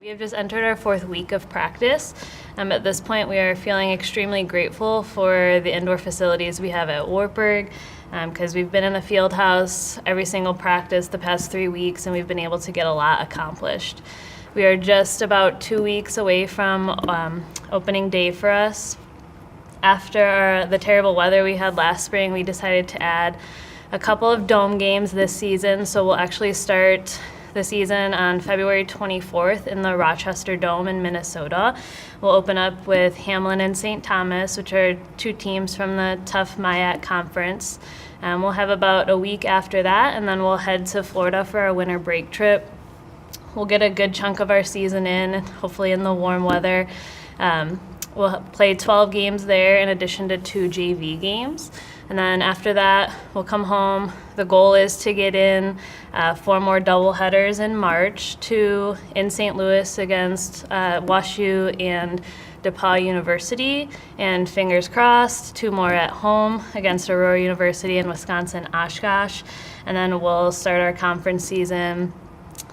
We have just entered our 4th week of practice. At this point, we are feeling extremely grateful for the indoor facilities we have at Wartburg because we've been in the field house every single practice the past 3 weeks, and we've been able to get a lot accomplished. We are just about 2 weeks away from opening day for us. After the terrible weather we had last spring, we decided to add a couple of dome games this season, so we'll actually start the season on February 24th in the Rochester Dome in Minnesota. We'll open up with Hamlin and St. Thomas, which are 2 teams from the tough MIAC conference. We'll have about a week after that, and then we'll head to Florida for our winter break trip. We'll get a good chunk of our season in, hopefully in the warm weather. We'll play 12 games there in addition to 2 JV games. And then after that, we'll come home. The goal is to get in 4 more doubleheaders in March, 2 in St. Louis against WashU and DePauw University, and fingers crossed, 2 more at home against Aurora University and Wisconsin Oshkosh. And then we'll start our conference season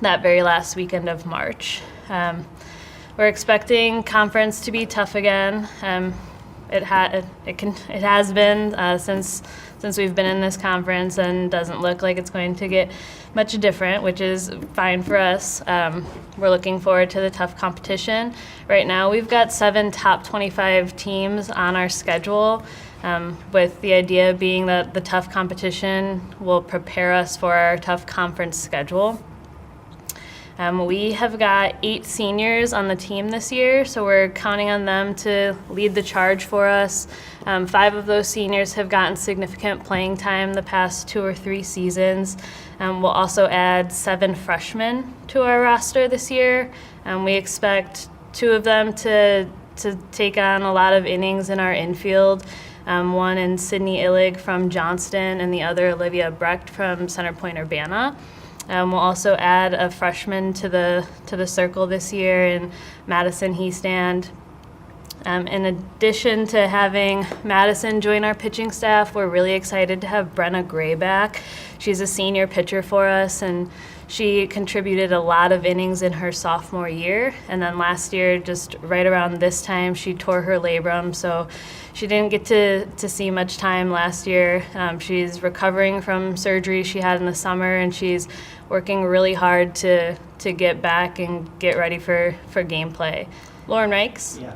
that very last weekend of March. We're expecting conference to be tough again. It has been since we've been in this conference, and doesn't look like it's going to get much different, which is fine for us. We're looking forward to the tough competition. Right now, we've got 7 top 25 teams on our schedule, with the idea being that the tough competition will prepare us for our tough conference schedule. We have got 8 seniors on the team this year, so we're counting on them to lead the charge for us. 5 of those seniors have gotten significant playing time the past 2 or 3 seasons. We'll also add 7 freshmen to our roster this year. We expect 2 of them to take on a lot of innings in our infield. One in Sydney Illig from Johnston, and the other Olivia Brecht from Center Point Urbana. We'll also add a freshman to the circle this year in Madison Heestand. In addition to having Madison join our pitching staff, we're really excited to have Brenna Gray back. She's a senior pitcher for us, and she contributed a lot of innings in her sophomore year. And then last year, just right around this time, she tore her labrum, so she didn't get to see much time last year. She's recovering from surgery she had in the summer, and she's working really hard to get back and get ready for gameplay. Lauren Reichs? Yeah.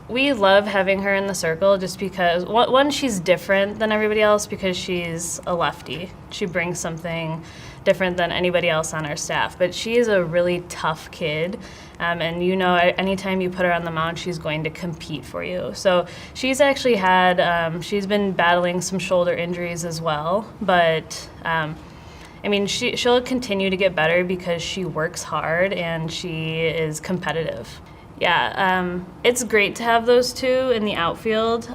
We love having her in the circle just because, one, she's different than everybody else because she's a lefty. She brings something different than anybody else on our staff, but she is a really tough kid, and anytime you put her on the mound, she's going to compete for you. So she's actually she's been battling some shoulder injuries as well, but she'll continue to get better because she works hard and she is competitive. Yeah, it's great to have those 2 in the outfield.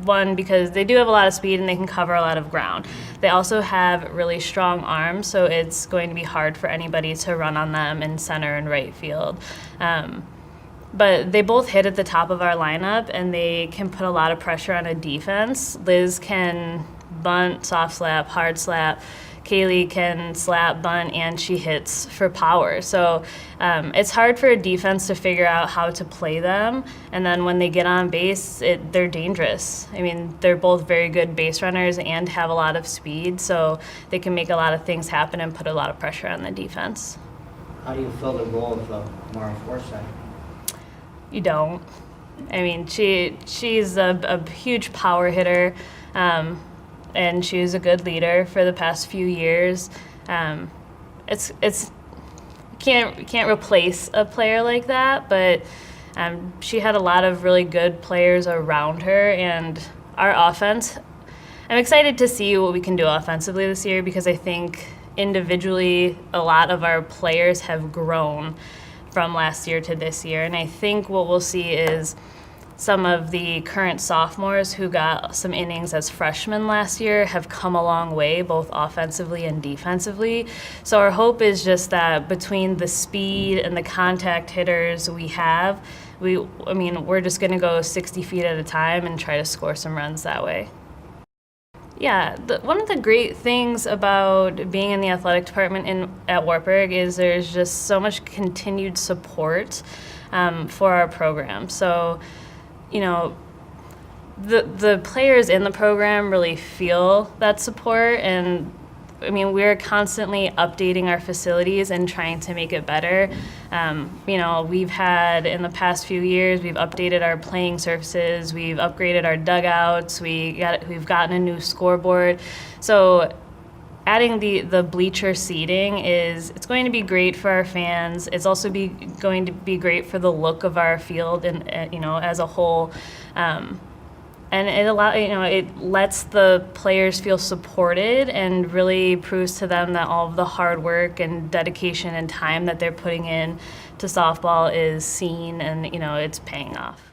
One, because they do have a lot of speed and they can cover a lot of ground. They also have really strong arms, so it's going to be hard for anybody to run on them in center and right field. But they both hit at the top of our lineup, and they can put a lot of pressure on a defense. Liz can bunt, soft slap, hard slap. Kaylee can slap, bunt, and she hits for power. So it's hard for a defense to figure out how to play them. And then when they get on base, they're dangerous. They're both very good base runners and have a lot of speed, so they can make a lot of things happen and put a lot of pressure on the defense. How do you fill the role of Mara Forsythe? You don't. She's a huge power hitter. And she was a good leader for the past few years. Can't replace a player like that, but she had a lot of really good players around her, and our offense. I'm excited to see what we can do offensively this year because I think individually a lot of our players have grown from last year to this year, and I think what we'll see is some of the current sophomores who got some innings as freshmen last year have come a long way, both offensively and defensively. So our hope is just that between the speed and the contact hitters we have, we're just going to go 60 feet at a time and try to score some runs that way. Yeah, one of the great things about being in the athletic department at Wartburg is there's just so much continued support for our program. So, you know, the players in the program really feel that support, and I mean, we're constantly updating our facilities and trying to make it better. You know, we've had in the past few years, we've updated our playing surfaces, we've upgraded our dugouts, we've gotten a new scoreboard. So adding the bleacher seating it's going to be great for our fans. It's also going to be great for the look of our field and you know, as a whole. And it lets the players feel supported and really proves to them that all of the hard work and dedication and time that they're putting in to softball is seen and, you know, it's paying off.